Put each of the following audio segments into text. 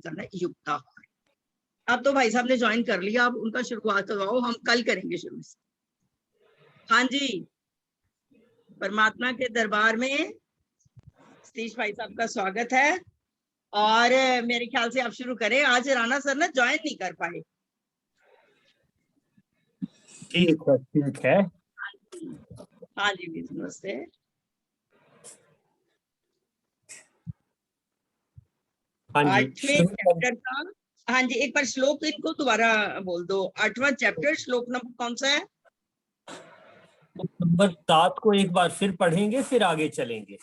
करना है युक्ताहार। अब तो भाई साहब ने ज्वाइन कर लिया, अब उनका शुरुआत करवाओ, हम कल करेंगे शुरू से। हाँ जी, परमात्मा के दरबार में सतीश भाई साहब का स्वागत है। और मेरे ख्याल से आप शुरू करें। आज राणा सर ना ज्वाइन नहीं कर पाए। ठीक है, ठीक है। हाँ जी, नमस्ते। हाँ जी, 8वें चैप्टर का, हाँ जी, एक बार श्लोक इनको दोबारा बोल दो। 8वां चैप्टर, श्लोक नंबर कौन सा है? नंबर 7 को एक बार फिर पढ़ेंगे, फिर आगे चलेंगे।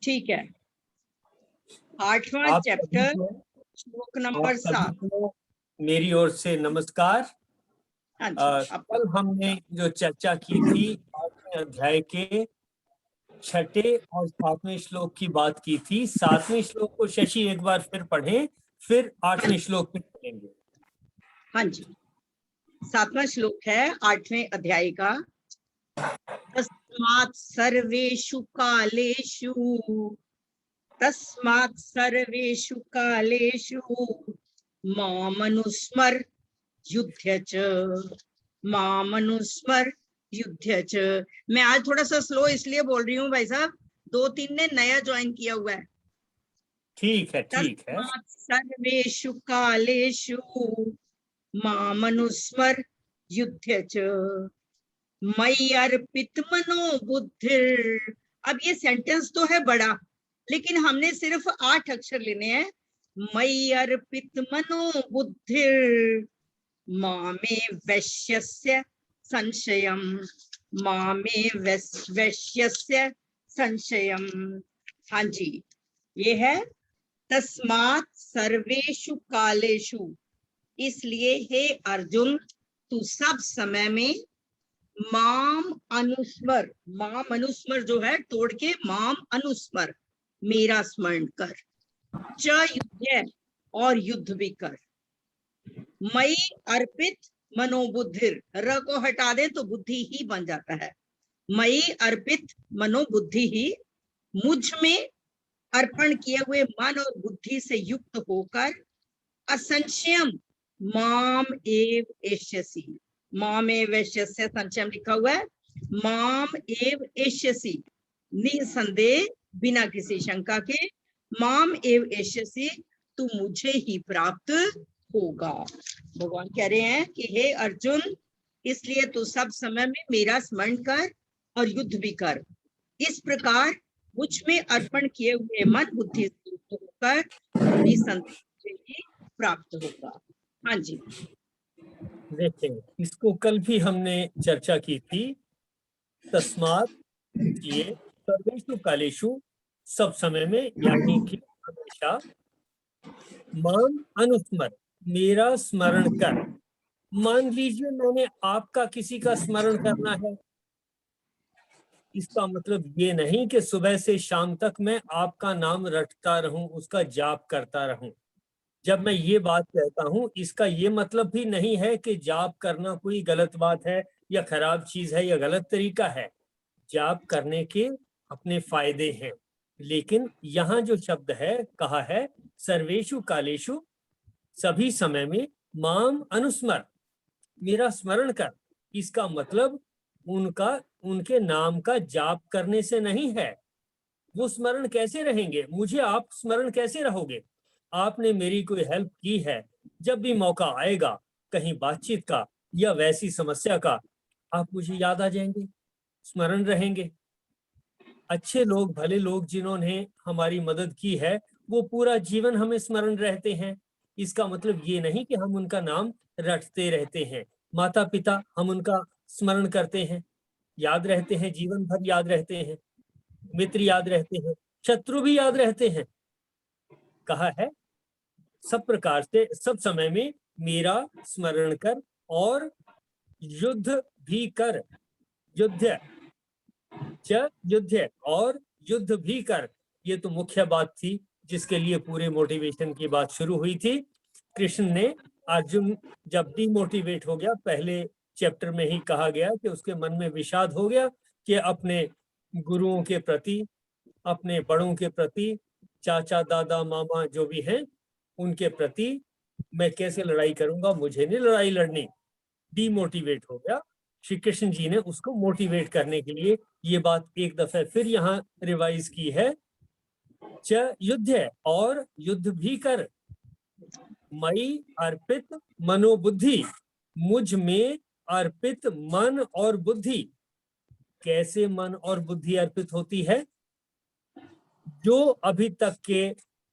ठीक है, 8वां चैप्टर, श्लोक नंबर 7। मेरी ओर से नमस्कार। हाँ जी, कल हमने जो चर्चा की थी 8वें अध्याय के 6ठे और 7वें श्लोक की बात की थी। 7वें श्लोक को शशि एक बार फिर पढ़ें, फिर 8वें श्लोक पे चलेंगे। हाँ जी, 7वां श्लोक है 8वें अध्याय का। तस्मात् सर्वेषु कालेषु, तस्मात् सर्वेषु कालेषु मामनुस्मर युध्य च, मामनुस्मर युध्य च। मैं आज थोड़ा सा स्लो इसलिए बोल रही हूँ भाई साहब, 2-3 ने नया ज्वाइन किया हुआ है। ठीक है, ठीक है। तस्मात् सर्वेषु कालेषु मामनुस्मर युध्य च, मयि अर्पित मनो बुद्धिर। अब ये सेंटेंस तो है बड़ा, लेकिन हमने सिर्फ 8 अक्षर लेने हैं। मयि अर्पित मनो बुद्धिर मामे वैश्यस्य संशयम, मामे वैश्यस्य संशयम। हाँ जी, ये है तस्मात् सर्वेषु कालेषु। इसलिए हे अर्जुन, तू सब समय में माम अनुस्मर, माम अनुस्मर जो है तोड़ के माम अनुस्मर, मेरा स्मरण कर। च युध्य, और युद्ध भी कर। मयि अर्पित मनोबुद्धिर, र को हटा दे तो बुद्धि ही बन जाता है। मयि अर्पित मनोबुद्धि ही, मुझ में अर्पण किए हुए मन और बुद्धि से युक्त होकर असंशयम माम एव एष्यसि। माम एव एष्यस्य संशयम लिखा हुआ है। माम एव एष्यसि, निसंदेह बिना किसी शंका के, माम एव एष्यसि, तू मुझे ही प्राप्त होगा। भगवान कह रहे हैं कि हे अर्जुन, इसलिए तू सब समय में मेरा स्मरण कर और युद्ध भी कर। इस प्रकार मुझ में अर्पण किए हुए मन बुद्धि से युक्त होकर निसंदेह ही प्राप्त होगा। हाँ जी, देखिए, इसको कल भी हमने चर्चा की थी। तस्मात्, ये सर्वेषु कालेषु, सब समय में, यानी कि हमेशा, मान अनुस्मर, मेरा स्मरण कर। मान लीजिए मैंने आपका किसी का स्मरण करना है, इसका मतलब ये नहीं कि सुबह से शाम तक मैं आपका नाम रटता रहूं, उसका जाप करता रहूं। जब मैं ये बात कहता हूं, इसका ये मतलब भी नहीं है कि जाप करना कोई गलत बात है या खराब चीज है या गलत तरीका है। जाप करने के अपने फायदे हैं, लेकिन यहाँ जो शब्द है, कहा है सर्वेषु कालेषु, सभी समय में, माम अनुस्मर, मेरा स्मरण कर। इसका मतलब उनके नाम का जाप करने से नहीं है। वो स्मरण कैसे रहेंगे? मुझे आप स्मरण कैसे रहोगे? आपने मेरी कोई हेल्प की है, जब भी मौका आएगा कहीं बातचीत का या वैसी समस्या का, आप मुझे याद आ जाएंगे, स्मरण रहेंगे। अच्छे लोग, भले लोग जिन्होंने हमारी मदद की है, वो पूरा जीवन हमें स्मरण रहते हैं। इसका मतलब ये नहीं कि हम उनका नाम रटते रहते हैं। माता पिता, हम उनका स्मरण करते हैं, याद रहते हैं, जीवन भर याद रहते हैं। मित्र याद रहते हैं, शत्रु भी याद रहते हैं। कहा है सब प्रकार से, सब समय में मेरा स्मरण कर और युद्ध भी कर। युद्ध युद्ध और युद्ध भी कर, ये तो मुख्य बात थी जिसके लिए पूरे मोटिवेशन की बात शुरू हुई थी। कृष्ण ने, अर्जुन जब डिमोटिवेट हो गया, पहले चैप्टर में ही कहा गया कि उसके मन में विषाद हो गया कि अपने गुरुओं के प्रति, अपने बड़ों के प्रति, चाचा दादा मामा जो भी हैं, उनके प्रति मैं कैसे लड़ाई करूंगा, मुझे नहीं लड़ाई लड़नी, डीमोटिवेट हो गया। श्री कृष्ण जी ने उसको मोटिवेट करने के लिए ये बात एक दफे फिर यहाँ रिवाइज की है, च युद्ध, और युद्ध भी कर, मई अर्पित मनोबुद्धि, मुझ में अर्पित मन और बुद्धि। कैसे मन और बुद्धि अर्पित होती है? जो अभी तक के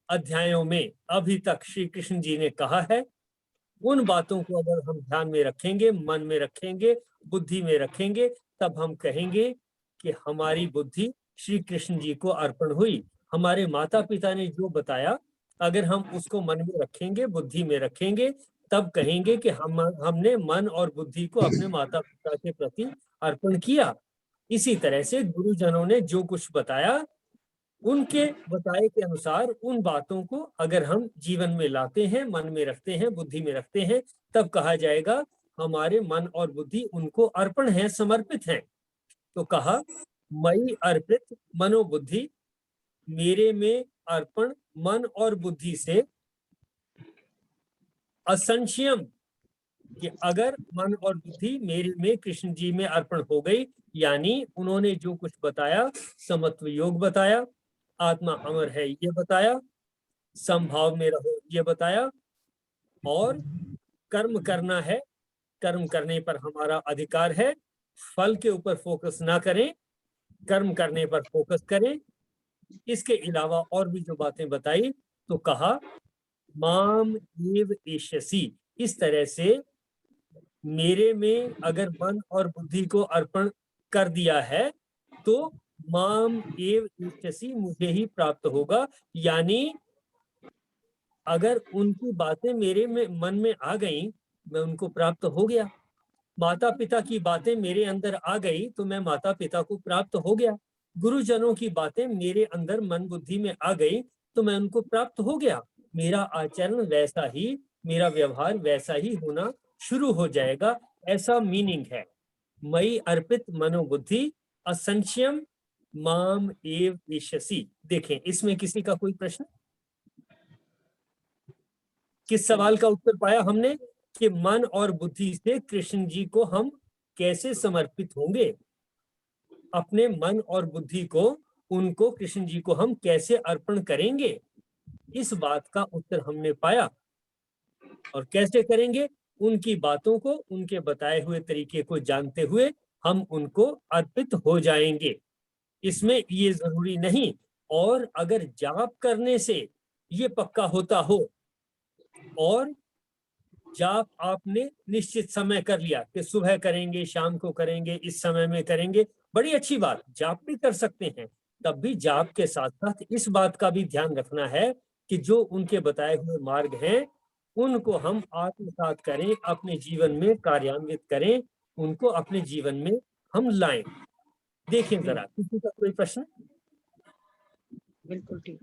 अध्यायों में अभी तक श्री कृष्ण जी ने कहा है, उन बातों को अगर हम ध्यान में रखेंगे, मन में रखेंगे, बुद्धि में रखेंगे, तब हम कहेंगे कि हमारी बुद्धि श्री कृष्ण जी को अर्पण हुई। हमारे माता पिता ने जो बताया, अगर हम उसको मन में रखेंगे, बुद्धि में रखेंगे, तब कहेंगे कि हमने मन और बुद्धि को अपने माता पिता के प्रति अर्पण किया। इसी तरह से गुरुजनों ने जो कुछ बताया, उनके बताए के अनुसार उन बातों को अगर हम जीवन में लाते हैं, मन में रखते हैं, बुद्धि में रखते हैं, तब कहा जाएगा हमारे मन और बुद्धि उनको अर्पण है, समर्पित हैं। तो कहा मई अर्पित मनोबुद्धि, मेरे में अर्पण मन और बुद्धि से, असंशयम, कि अगर मन और बुद्धि मेरे में कृष्ण जी में अर्पण हो गई, यानी उन्होंने जो कुछ बताया, समत्व योग बताया, आत्मा अमर है ये बताया, समभाव में रहो ये बताया, और कर्म करना है, कर्म करने पर हमारा अधिकार है, फल के ऊपर फोकस ना करें, कर्म करने पर फोकस करें। इसके अलावा और भी जो बातें बताई, तो कहा माम एव एष्यसि, इस तरह से मेरे में अगर मन और बुद्धि को अर्पण कर दिया है, तो माम एव एष्यसि, मुझे ही प्राप्त होगा। यानी अगर उनकी बातें मेरे में मन में आ गई, मैं उनको प्राप्त हो गया। माता पिता की बातें मेरे अंदर आ गई, तो मैं माता पिता को प्राप्त हो गया। गुरुजनों की बातें मेरे अंदर मन बुद्धि में आ गई, तो मैं उनको प्राप्त हो गया। मेरा आचरण वैसा ही, मेरा व्यवहार वैसा ही होना शुरू हो जाएगा। ऐसा मीनिंग है मई अर्पित मनोबुद्धि असंशयम माम एव एष्यसि। देखें, इसमें किसी का कोई प्रश्न? किस सवाल का उत्तर पाया हमने कि मन और बुद्धि से कृष्ण जी को हम कैसे समर्पित होंगे, अपने मन और बुद्धि को, उनको कृष्ण जी को हम कैसे अर्पण करेंगे, इस बात का उत्तर हमने पाया। और कैसे करेंगे? उनकी बातों को, उनके बताए हुए तरीके को जानते हुए हम उनको अर्पित हो जाएंगे। इसमें ये जरूरी नहीं, और अगर जाप करने से ये पक्का होता हो, और जाप आपने निश्चित समय कर लिया कि सुबह करेंगे, शाम को करेंगे, इस समय में करेंगे, बड़ी अच्छी बात, जाप भी कर सकते हैं। तब भी जाप के साथ साथ इस बात का भी ध्यान रखना है कि जो उनके बताए हुए मार्ग हैं, उनको हम आत्मसात करें, अपने जीवन में कार्यान्वित करें, उनको अपने जीवन में हम लाएं। देखें जरा, किसी का कोई प्रश्न? बिल्कुल ठीक,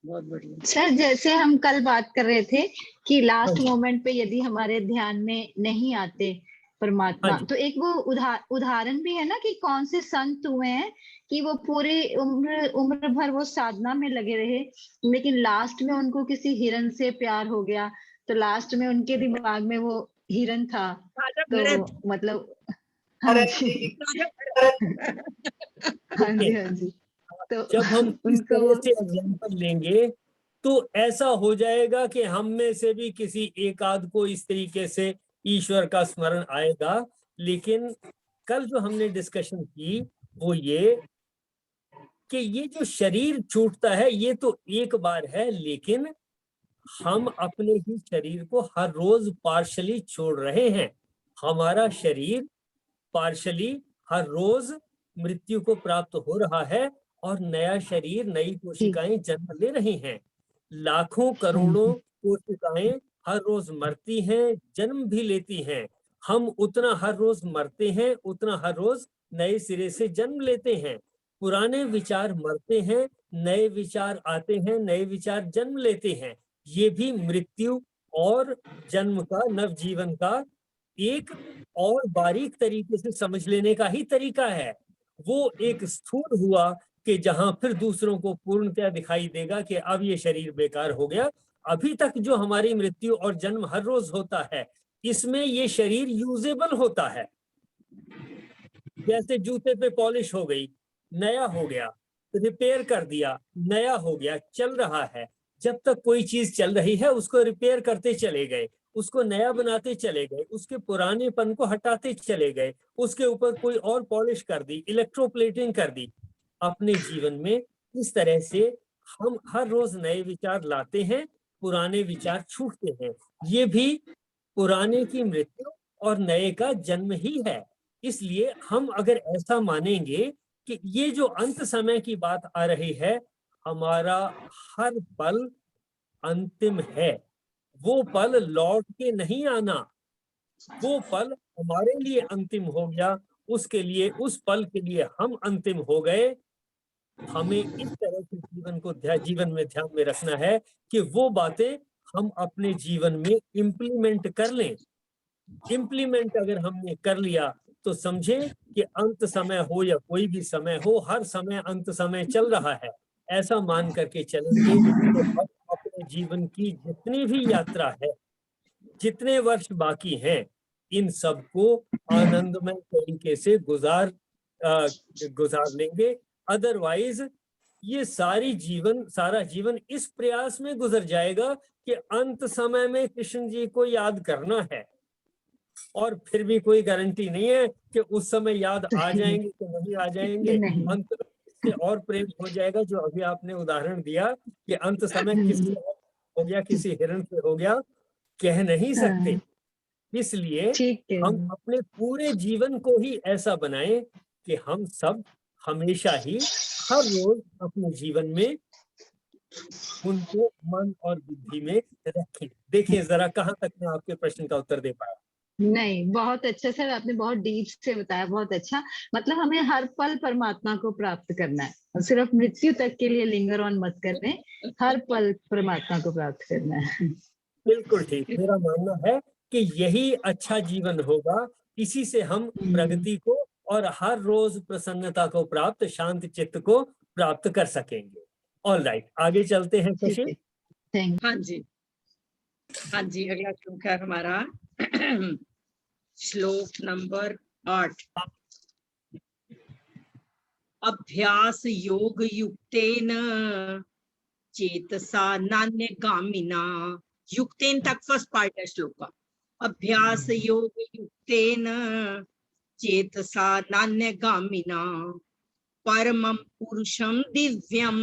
बहुत बढ़िया। सर, जैसे हम कल बात कर रहे थे कि लास्ट मोमेंट पे यदि हमारे ध्यान में नहीं आते परमात्मा, तो एक वो उदाहरण भी है ना कि कौन से संत हुए हैं कि वो पूरी उम्र भर वो साधना में लगे रहे, लेकिन लास्ट में उनको किसी हिरन से प्यार हो गया, तो लास्ट में उनके दिमाग में वो हिरन था, तो मतलब हाँ जी हाँ जी हाँ जी। तो जब हम इस तरह से एग्जाम्पल लेंगे, तो ऐसा हो जाएगा कि हम में से भी किसी एक आध को इस तरीके से ईश्वर का स्मरण आएगा। लेकिन कल जो हमने डिस्कशन की वो ये कि ये जो शरीर छूटता है ये तो एक बार है, लेकिन हम अपने ही शरीर को हर रोज पार्शली छोड़ रहे हैं। हमारा शरीर पार्शली हर रोज मृत्यु को प्राप्त हो रहा है, और नया शरीर, नई कोशिकाएं जन्म ले रही हैं। लाखों करोड़ों कोशिकाएं हर रोज मरती हैं, जन्म भी लेती हैं। हम उतना हर रोज मरते हैं, उतना हर रोज नए सिरे से जन्म लेते हैं। पुराने विचार मरते हैं, नए विचार आते हैं, नए विचार जन्म लेते हैं। ये भी मृत्यु और जन्म का, नव जीवन का एक और बारीक तरीके से समझ लेने का ही तरीका है। वो एक स्थूल हुआ कि जहां फिर दूसरों को पूर्णतया दिखाई देगा कि अब ये शरीर बेकार हो गया। अभी तक जो हमारी मृत्यु और जन्म हर रोज होता है, इसमें ये शरीर यूजेबल होता है। जैसे जूते पे पॉलिश हो गई, नया हो गया, रिपेयर कर दिया, नया हो गया, चल रहा है। जब तक कोई चीज चल रही है उसको रिपेयर करते चले गए, उसको नया बनाते चले गए, उसके पुरानेपन को हटाते चले गए, उसके ऊपर कोई और पॉलिश कर दी, इलेक्ट्रोप्लेटिंग कर दी। अपने जीवन में इस तरह से हम हर रोज नए विचार लाते हैं, पुराने विचार छूटते हैं। ये भी पुराने की मृत्यु और नए का जन्म ही है। इसलिए हम अगर ऐसा मानेंगे कि ये जो अंत समय की बात आ रही है, हमारा हर पल अंतिम है, वो पल लौट के नहीं आना, वो पल हमारे लिए अंतिम हो गया, उसके लिए, उस पल के लिए हम अंतिम हो गए। हमें इस तरह से जीवन में ध्यान में रखना है कि वो बातें हम अपने जीवन में इम्प्लीमेंट कर लें। इम्प्लीमेंट अगर हमने कर लिया तो समझे कि अंत समय हो या कोई भी समय हो, हर समय अंत समय चल रहा है, ऐसा मान करके चलेंगे तो हम अपने जीवन की जितनी भी यात्रा है, जितने वर्ष बाकी हैं, इन सबको आनंदमय तरीके से गुजार लेंगे। अदरवाइज ये सारा जीवन इस प्रयास में गुजर जाएगा कि अंत समय में कृष्ण जी को याद करना है, और फिर भी कोई गारंटी नहीं है कि उस समय याद आ जाएंगे कि नहीं आ जाएंगे। अंत से और प्रेम हो जाएगा, जो अभी आपने उदाहरण दिया कि अंत समय किससे हो गया, किसी हिरण से हो गया, कह नहीं सकते। इसलिए हम अपने पूरे जीवन को ही ऐसा बनाएं कि हम सब हमेशा ही हर रोज अपने जीवन में उनको मन और बुद्धि में रखें। देखिए जरा कहाँ तक मैं आपके प्रश्न का उत्तर दे पाया। नहीं, बहुत अच्छा सर, आपने बहुत डीप से बताया, बहुत अच्छा। मतलब हमें हर पल परमात्मा को प्राप्त करना है, सिर्फ मृत्यु तक के लिए लिंगर ऑन मत करने, हर पल परमात्मा को प्राप्त करना है। बिल्कुल ठीक, मेरा मानना है कि यही अच्छा जीवन होगा, इसी से हम प्रगति को और हर रोज प्रसन्नता को प्राप्त, शांत चित्त को प्राप्त कर सकेंगे। ऑल राइट, आगे चलते हैं खुशी। हाँ जी, हाँ जी, अगला श्लोक है हमारा श्लोक नंबर 8। अभ्यास योग युक्तेन चेतसा नान्यगामिना। युक्तेन तक फर्स्ट पार्ट है श्लोक का। अभ्यास योग युक्तेन चेतसा नान्यगामिना परमं पुरुषं दिव्यं,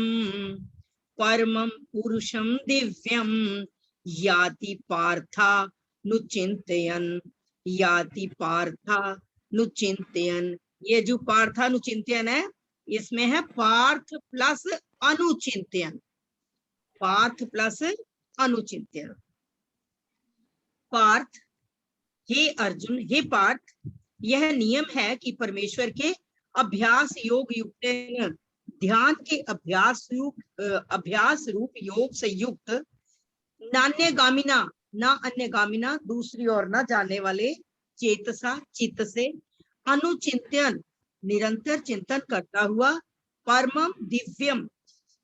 परमं पुरुषं दिव्यं याति पार्था नुचिंतयन्, याति पार्था नुचिंतयन्। ये जो पार्थानुचिंतयन है, इसमें है पार्थ प्लस अनुचिंतयन, पार्थ प्लस अनुचिंतयन। पार्थ, हे अर्जुन, हे पार्थ, यह नियम है कि परमेश्वर के अभ्यास योग युक्त, ध्यान के अभ्यास रूप योग से युक्त, नान्यगामिना, ना अन्यगामिना, दूसरी ओर न जाने वाले, चेतसा, चित्त से, अनुचिंतन, निरंतर चिंतन करता हुआ, परमम दिव्यम,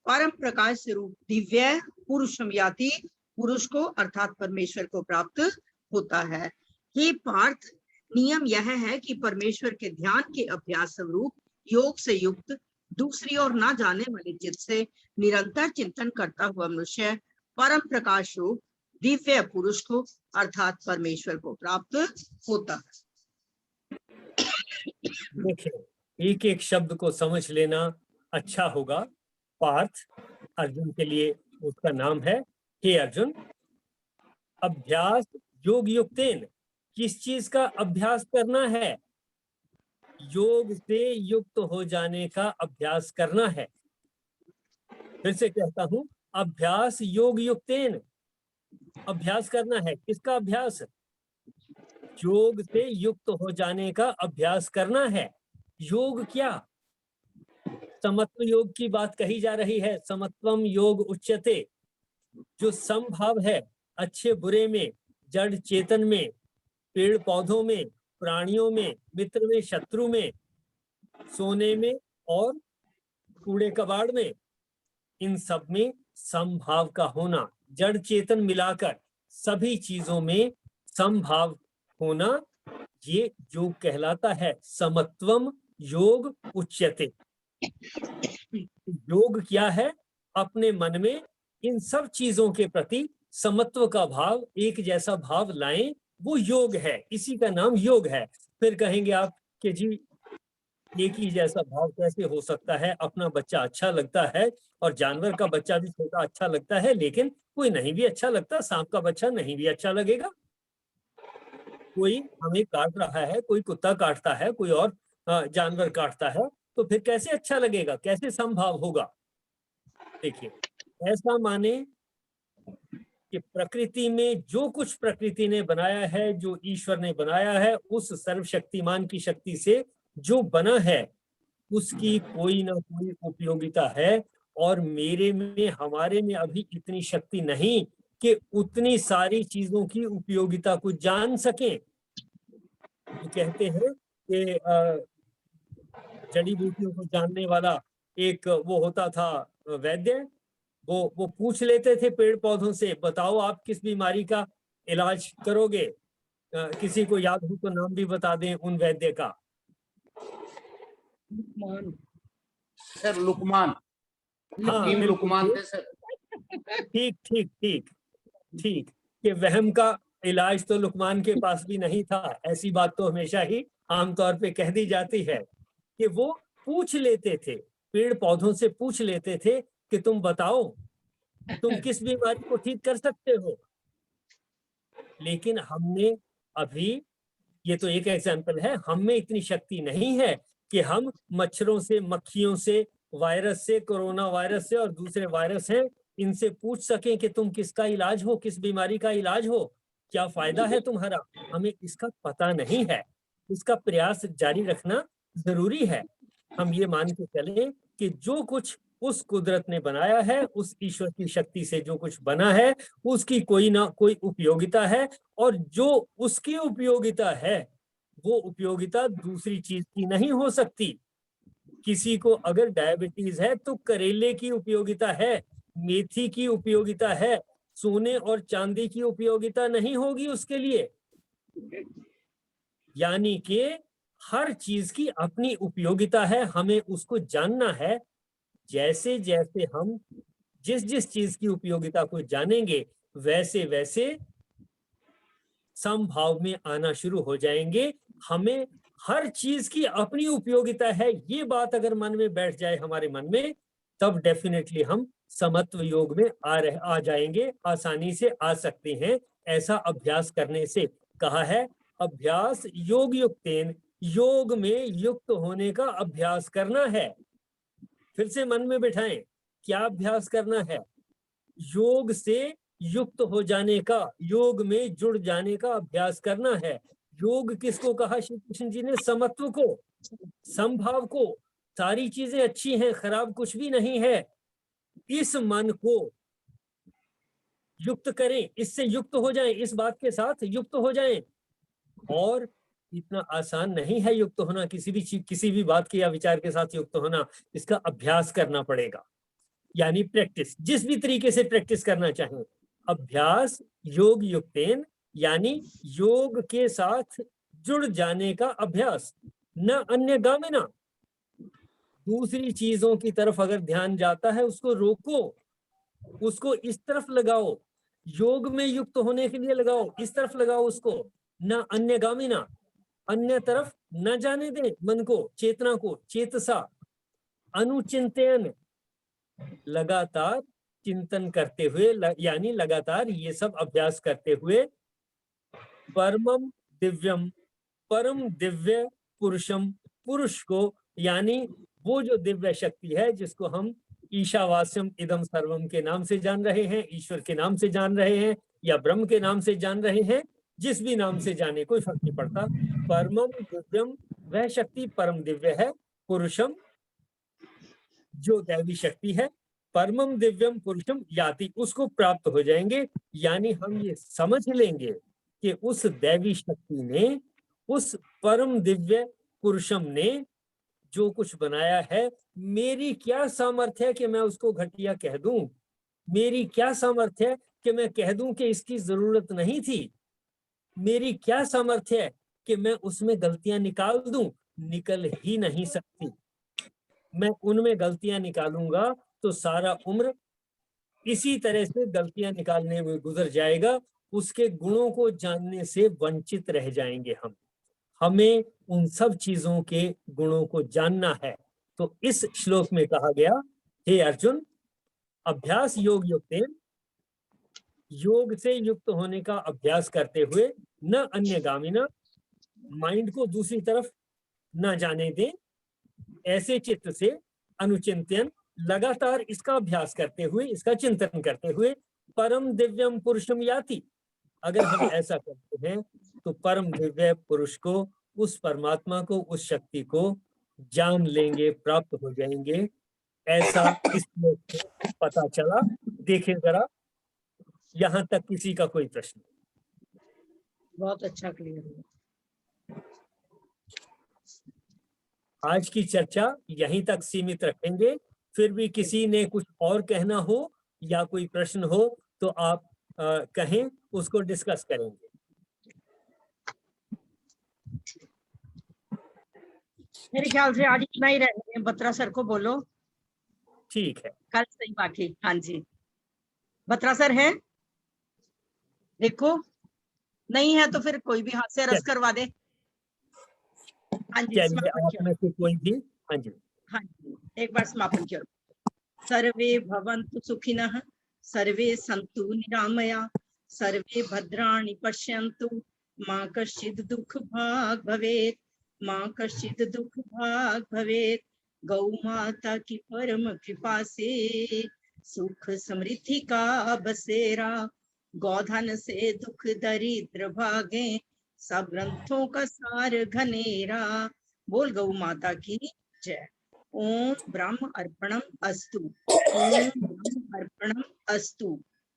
परम प्रकाश स्वरूप दिव्य, पुरुषम याति, पुरुष को अर्थात परमेश्वर को प्राप्त होता है। हे पार्थ, नियम यह है कि परमेश्वर के ध्यान के अभ्यास स्वरूप योग से युक्त, दूसरी ओर ना जाने वाले चित्त से निरंतर चिंतन करता हुआ मनुष्य परम प्रकाश रूप दिव्य पुरुष को अर्थात परमेश्वर को प्राप्त होता है। देखिए, एक एक शब्द को समझ लेना अच्छा होगा। पार्थ, अर्जुन के लिए उसका नाम है। हे अर्जुन, अभ्यास योग युक्तेन, किस चीज का अभ्यास करना है? योग से युक्त हो जाने का अभ्यास करना है। फिर से कहता हूं, अभ्यास योग युक्तेन, अभ्यास करना है। किसका अभ्यास? योग से युक्त हो जाने का अभ्यास करना है। योग क्या? समत्व योग की बात कही जा रही है। समत्वम योग उच्यते, जो समभाव है अच्छे बुरे में, जड़ चेतन में, पेड़ पौधों में, प्राणियों में, मित्र में, शत्रु में, सोने में और कूड़े कबाड़ में, इन सब में समभाव का होना, जड़ चेतन मिलाकर सभी चीजों में समभाव होना, ये योग कहलाता है। समत्वम योग उच्यते। योग क्या है? अपने मन में इन सब चीजों के प्रति समत्व का भाव, एक जैसा भाव लाएं, वो योग है। इसी का नाम योग है। फिर कहेंगे आप कि जी एक ही जैसा भाव कैसे हो सकता है? अपना बच्चा अच्छा लगता है और जानवर का बच्चा भी छोटा अच्छा लगता है, लेकिन कोई नहीं भी अच्छा लगता। सांप का बच्चा नहीं भी अच्छा लगेगा। कोई हमें काट रहा है, कोई कुत्ता काटता है, कोई और जानवर काटता है, तो फिर कैसे अच्छा लगेगा? कैसे समभाव होगा? देखिए, ऐसा माने कि प्रकृति में जो कुछ प्रकृति ने बनाया है, जो ईश्वर ने बनाया है, उस सर्वशक्तिमान की शक्ति से जो बना है, उसकी कोई ना कोई उपयोगिता है। और मेरे में, हमारे में अभी इतनी शक्ति नहीं कि उतनी सारी चीजों की उपयोगिता को जान सकें। ये कहते हैं कि जड़ी बूटियों को जानने वाला एक वो होता था वैद्य, वो पूछ लेते थे पेड़ पौधों से, बताओ आप किस बीमारी का इलाज करोगे? किसी को याद हो तो नाम भी बता दें उन वैद्य का। सर लुकमान। हाँ, लुकमान थे सर। ठीक ठीक ठीक ठीक। कि वहम का इलाज तो लुकमान के पास भी नहीं था। ऐसी बात तो हमेशा ही आमतौर पे कह दी जाती है कि वो पूछ लेते थे, पेड़ पौधों से पूछ लेते थे कि तुम बताओ, तुम किस बीमारी को ठीक कर सकते हो। लेकिन हमने अभी, ये तो एक एग्जाम्पल है, हम में इतनी शक्ति नहीं है कि हम मच्छरों से, मक्खियों से, वायरस से, कोरोना वायरस से और दूसरे वायरस हैं, इनसे पूछ सकें कि तुम किसका इलाज हो, किस बीमारी का इलाज हो, क्या फायदा है तुम्हारा। हमें इसका पता नहीं है। इसका प्रयास जारी रखना जरूरी है। हम ये मान के चलें कि जो कुछ उस कुदरत ने बनाया है, उस ईश्वर की शक्ति से जो कुछ बना है, उसकी कोई ना कोई उपयोगिता है। और जो उसकी उपयोगिता है, वो उपयोगिता दूसरी चीज की नहीं हो सकती। किसी को अगर डायबिटीज है तो करेले की उपयोगिता है, मेथी की उपयोगिता है, सोने और चांदी की उपयोगिता नहीं होगी उसके लिए। यानी कि हर चीज की अपनी उपयोगिता है, हमें उसको जानना है। जैसे जैसे हम जिस जिस चीज की उपयोगिता को जानेंगे, वैसे वैसे समभाव में आना शुरू हो जाएंगे। हमें हर चीज की अपनी उपयोगिता है, ये बात अगर मन में बैठ जाए हमारे मन में, तब डेफिनेटली हम समत्व योग में आ जाएंगे, आसानी से आ सकते हैं। ऐसा अभ्यास करने से कहा है, अभ्यास योग युक्तेन, योग में युक्त होने का अभ्यास करना है। फिर से मन में बिठाएं, क्या अभ्यास करना है? योग से युक्त हो जाने का, योग में जुड़ जाने का अभ्यास करना है। योग किसको कहा श्री कृष्ण जी ने? समत्व को, समभाव को। सारी चीजें अच्छी हैं, खराब कुछ भी नहीं है। इस मन को युक्त करें, इससे युक्त हो जाएं, इस बात के साथ युक्त हो जाएं। और इतना आसान नहीं है युक्त होना, किसी भी बात के या विचार के साथ युक्त होना। इसका अभ्यास करना पड़ेगा, यानी प्रैक्टिस। जिस भी तरीके से प्रैक्टिस करना चाहें, अभ्यास योग युक्तेन, यानी योग के साथ जुड़ जाने का अभ्यास। न अन्य गामिना, दूसरी चीजों की तरफ अगर ध्यान जाता है उसको रोको, उसको इस तरफ लगाओ। योग में युक्त होने के लिए लगाओ, इस तरफ लगाओ उसको। न अन्य गामिना, अन्य तरफ न जाने दें मन को, चेतना को। चेतसा अनुचिंतन, लगातार चिंतन करते हुए, यानी लगातार ये सब अभ्यास करते हुए, परमम दिव्यम, परम दिव्य पुरुषम, पुरुष को, यानी वो जो दिव्य शक्ति है जिसको हम ईशावास्यम इदम सर्वम के नाम से जान रहे हैं, ईश्वर के नाम से जान रहे हैं, या ब्रह्म के नाम से जान रहे हैं, जिस भी नाम से जाने कोई फर्क नहीं पड़ता। परमम दिव्यम, वह शक्ति परम दिव्य है। पुरुषम, जो दैवी शक्ति है। परमम दिव्यम पुरुषम याति, उसको प्राप्त हो जाएंगे। यानी हम ये समझ लेंगे कि उस दैवी शक्ति ने, उस परम दिव्य पुरुषम ने जो कुछ बनाया है, मेरी क्या सामर्थ्य है कि मैं उसको घटिया कह दूं? मेरी क्या सामर्थ्य है कि मैं कह दूं कि इसकी जरूरत नहीं थी? मेरी क्या सामर्थ्य है कि मैं उसमें गलतियां निकाल दूं? निकल ही नहीं सकती। मैं उनमें गलतियां निकालूंगा तो सारा उम्र इसी तरह से गलतियां निकालने में गुजर जाएगा। उसके गुणों को जानने से वंचित रह जाएंगे हम। हमें उन सब चीजों के गुणों को जानना है। तो इस श्लोक में कहा गया, हे अर्जुन, अभ्यास योग युक्तेन, योग से युक्त होने का अभ्यास करते हुए, न अन्य गामिना, माइंड को दूसरी तरफ न जाने दें, ऐसे चित्त से अनुचिंतन, लगातार इसका अभ्यास करते हुए, इसका चिंतन करते हुए, परम दिव्यम पुरुषम याति। अगर हम ऐसा करते हैं तो परम दिव्य पुरुष को, उस परमात्मा को, उस शक्ति को जान लेंगे, प्राप्त हो जाएंगे। ऐसा इस श्लोक से पता चला। देखें जरा, यहां तक किसी का कोई प्रश्न? बहुत अच्छा, क्लियर हुआ। आज की चर्चा यहीं तक सीमित रखेंगे। फिर भी किसी ने कुछ और कहना हो या कोई प्रश्न हो तो आप कहें, उसको डिस्कस करेंगे। मेरे ख्याल से आज इतना ही रहने दें। बत्रा सर को बोलो। ठीक है, कल सही बाकी। हाँ जी, बत्रा सर है? देखो, नहीं है तो फिर कोई भी हाथ से रस करवा दे। हाँ जी, चलिए, समापन आप किया। में से कोई भी? हाँ जी, हाँ जी, एक बार समापन किया। सर्वे भवन्तु सुखिनः, सर्वे सन्तु निरामया, सर्वे भद्राणि पश्यन्तु, मां कश्चित् दुःख भाग् भवेत्, मां कश्चित् दुःख भाग् भवेत्। गौ माता की परम कृपा से सुख समृद्धि का बसेरा, गौधन से दुख दरिद्र भागे, सब ग्रंथों का सार घनेरा। बोल गौ माता की जय। ओम ब्रह्म अर्पणम अस्तु, ओम ब्रह्म अर्पणम अस्तु,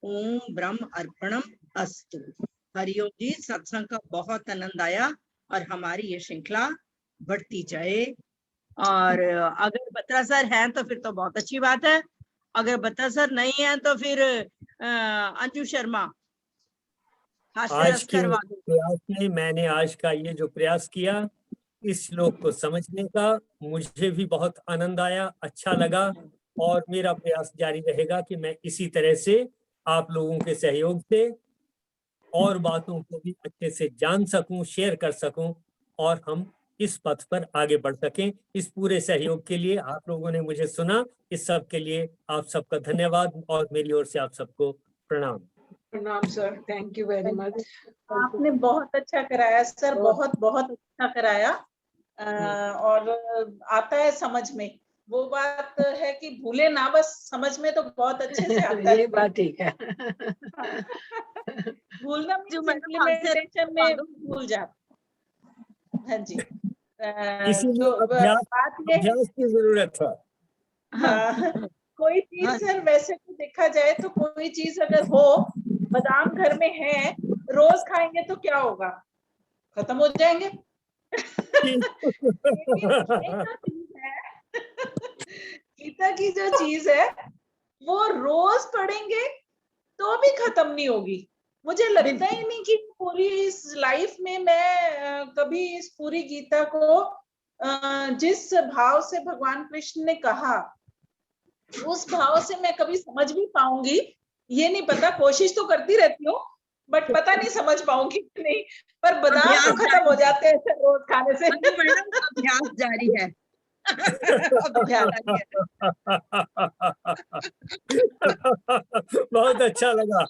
ओम ब्रह्म अर्पणम अस्तु। हरिओम जी, सत्संग का बहुत आनंद आया और हमारी ये श्रृंखला बढ़ती जाए। और अगर बत्रा सर हैं तो फिर तो बहुत अच्छी बात है, अगर बत्रा सर नहीं है तो फिर अंजू शर्मा हास्य आज रस के करवा दो। प्रयास में मैंने आज का ये जो प्रयास किया, इस श्लोक को समझने का, मुझे भी बहुत आनंद आया, अच्छा लगा। और मेरा प्रयास जारी रहेगा कि मैं इसी तरह से आप लोगों के सहयोग से और बातों को भी अच्छे से जान सकूं, शेयर कर सकूं, और हम इस पथ पर आगे बढ़ सकें। इस पूरे सहयोग के लिए, आप लोगों ने मुझे सुना, इस सब के लिए आप सबका धन्यवाद और मेरी ओर से आप सबको प्रणाम। प्रणाम sir, thank you very much. आपने बहुत अच्छा कराया सर, बहुत बहुत अच्छा कराया। और आता है समझ में, वो बात है कि भूले ना, बस समझ में तो बहुत अच्छे से आता है। ये बात ठीक है। भूलना जो मीन्स इम्प्लीमेंटेशन में भूल जाते। हाँ जी, इसीलिए तो बात ये है, अभ्यास की जरूरत है। हाँ, कोई चीज सर वैसे तो देखा जाए तो कोई चीज अगर हो, बादाम घर में है, रोज खाएंगे तो क्या होगा? खत्म हो जाएंगे। गीता की जो चीज है वो रोज पढ़ेंगे तो भी खत्म नहीं होगी। मुझे लगता ही नहीं कि पूरी इस लाइफ में मैं कभी इस पूरी गीता को जिस भाव से भगवान कृष्ण ने कहा, उस भाव से मैं कभी समझ भी पाऊंगी ये नहीं पता। कोशिश तो करती रहती हूँ, बट पता नहीं समझ पाऊंगी कि नहीं। पर बादाम तो खत्म हो जाते हैं रोज खाने से। मैडम, अभ्यास जारी है। बहुत अच्छा लगा।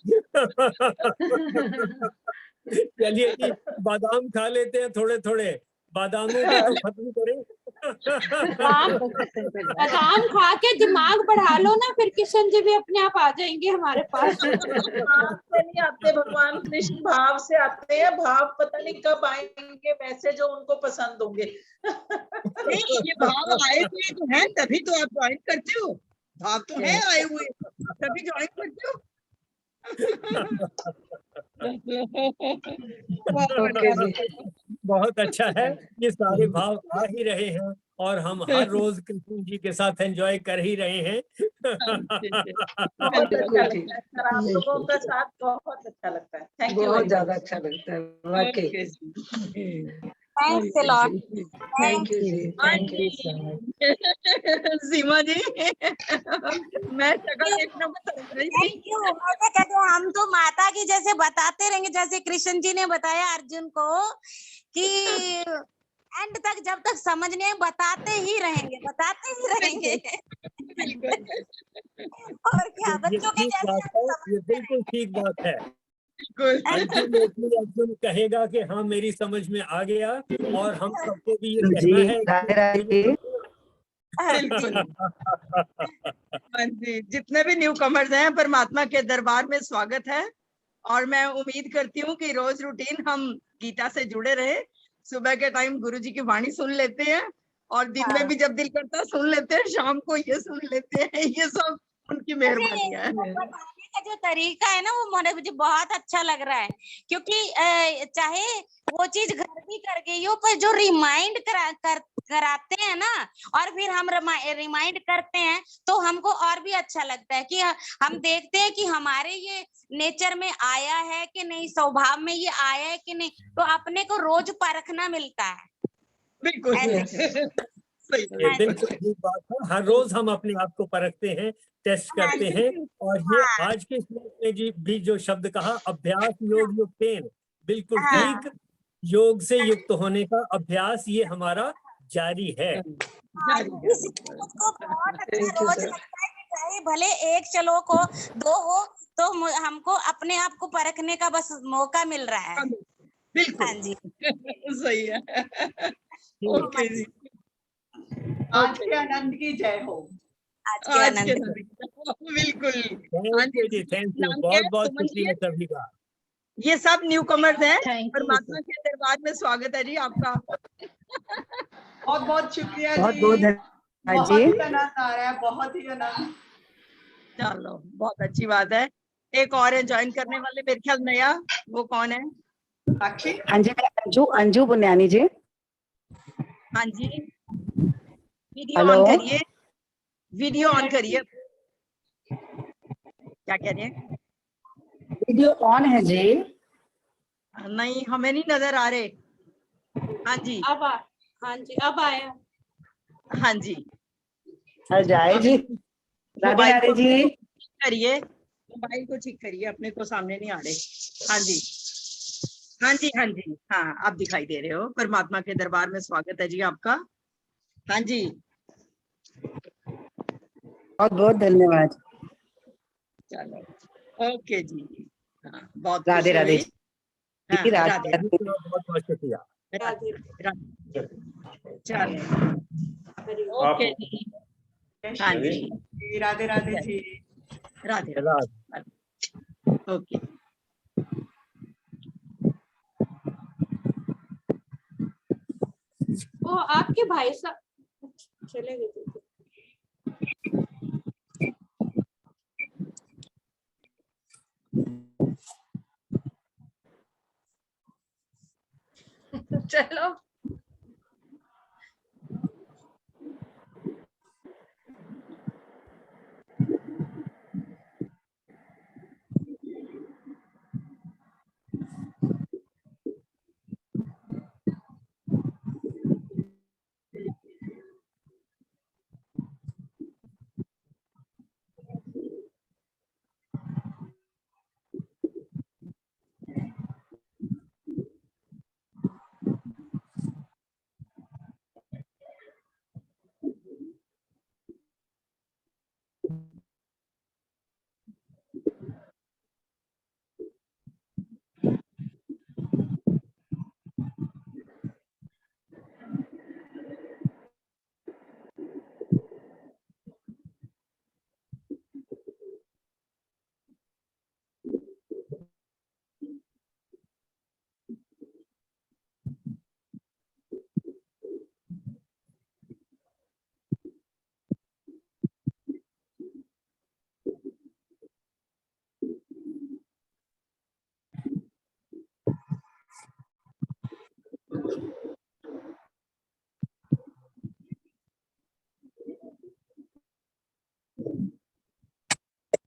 चलिए, बादाम खा लेते हैं थोड़े थोड़े, बादामों को तो खत्म करें। बादाम खा के दिमाग बढ़ा लो ना, फिर किशन जी भी अपने आप आ जाएंगे हमारे पास। भाव से नहीं आते भगवान कृष्ण, भाव से आते हैं। भाव पता नहीं कब आएंगे वैसे जो उनको पसंद होंगे। नहीं, ये भाव आए हुए तो हैं, तभी तो आप ज्वाइन करते हो। भाव तो है आए हुए, तभी ज्वाइन करते हो। ओके जी। बहुत अच्छा है, ये सारे भाव आ ही रहे हैं और हम हर रोज कृष्ण जी के साथ एंजॉय कर ही रहे हैं। बहुत अच्छा बिल्कुल ठीक। लगता है सर, आप लोगों का साथ बहुत अच्छा लगता है। थैंक यू बहुत वेरी ज्यादा मच। अच्छा लगता है वाकई। Okay ji. Thanks a lot. Thank you ji, thank you. Seema ji, मैं शक्ल देखना पसंद कर रही थी। Thank you. मैं कहती हूँ हम तो माता की जैसे बताते रहेंगे, जैसे कृष्ण जी ने बताया अर्जुन को कि एंड तक जब तक समझ नहीं आए बताते ही रहेंगे, बताते ही रहेंगे। बिल्कुल और क्या, ये बच्चों के ठीक जैसे बात हम है, ये समझते बिल्कुल ठीक बात है। बिल्कुल। अल्टीमेटली अर्जुन कहेगा कि हाँ मेरी समझ में आ गया, और हम सबको भी ये जी, कहना है राधे राधे। बिल्कुल। हाँ जी, जितने भी न्यू कमर्स हैं परमात्मा के दरबार में स्वागत है। और मैं उम्मीद करती हूँ कि रोज रूटीन हम गीता से जुड़े रहे। सुबह के टाइम गुरु जी की वाणी सुन लेते हैं, और दिन में भी जब दिल करता है सुन लेते हैं, शाम को ये सुन लेते हैं। ये सब उनकी मेहरबानी है। बताने का जो तरीका है ना, वो मुझे बहुत अच्छा लग रहा है, क्योंकि चाहे वो चीज घर भी कर गई हो, पर जो रिमाइंड कराते हैं ना, और फिर हम रिमाइंड करते हैं, तो हमको और भी अच्छा लगता है कि हम देखते हैं कि हमारे ये नेचर में आया है कि नहीं, स्वभाव में ये आया है कि नहीं, तो अपने को रोज परखना मिलता है। बिल्कुल ऐसे। सही ये है। बिल्कुल ठीक बात है, हर रोज हम अपने आप को परखते हैं, टेस्ट करते हैं। और ये हाँ, आज के श्लोक में जी भी जो शब्द कहा, अभ्यास योग युक्तेन, बिल्कुल हाँ, ठीक। योग से युक्त होने का अभ्यास ये हमारा जारी है। हाँ, जारी है, इस बिल्कुल। को बहुत अच्छा थैंक यू रोज सर। लगता है कि चाहे भले एक श्लोक हो, दो हो, तो हमको अपने आप को परखने का बस मौका मिल रहा है। बिल्कुल हाँ जी। सही है। ओके जी। आज के आनंद की जय हो। आज के आज के आनंद। बिल्कुल। हाँ थैंक यू जी, जी, थैंक यू, नाम क्या बहुत है? बहुत सुमन जी शुक्रिया है? सभी का। ये सब न्यू कमर्स हैं। Thank you. परमात्मा के दरबार में स्वागत है जी आपका। बहुत बहुत शुक्रिया बहुत जी। बहुत धन्यवाद बहुत जी। ही आनंद आ रहा है, बहुत ही आनंद। चलो बहुत अच्छी बात है। एक और है ज्वाइन करने वाले, मेरे ख्याल नया, वो कौन है? साक्षी। हाँ जी, मैं अंजू अंजू बुनियानी जी। हाँ जी, वीडियो हेलो। ऑन करिए, वीडियो ऑन करिए। क्या कह रहे हैं? वीडियो ऑन है जी। नहीं, हमें नहीं नजर आ रहे। हाँ जी, हाँ जी, अब आया। हाँ जी। हर जाए जी। राधे मोबाइल राधे को जी। करिए, मोबाइल को ठीक करिए, अपने को सामने नहीं आ रहे। हाँ जी, हाँ जी, हाँ जी, हाँ आप दिखाई दे रहे हो। परमात्मा के दरबार में स्वागत है जी आपका। हाँ जी, बहुत बहुत धन्यवाद। चलो ओके जी। हाँ, बहुत राधे खुशी राधे हुई। जी। हाँ, राधे राधे राधे। बहुत बहुत शुक्रिया। राधे राधे। चलो ओके जी। हाँ जी, राधे राधे जी। राधे राधे। ओके। वो आपके भाई साहब चले गए थे। चलो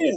जी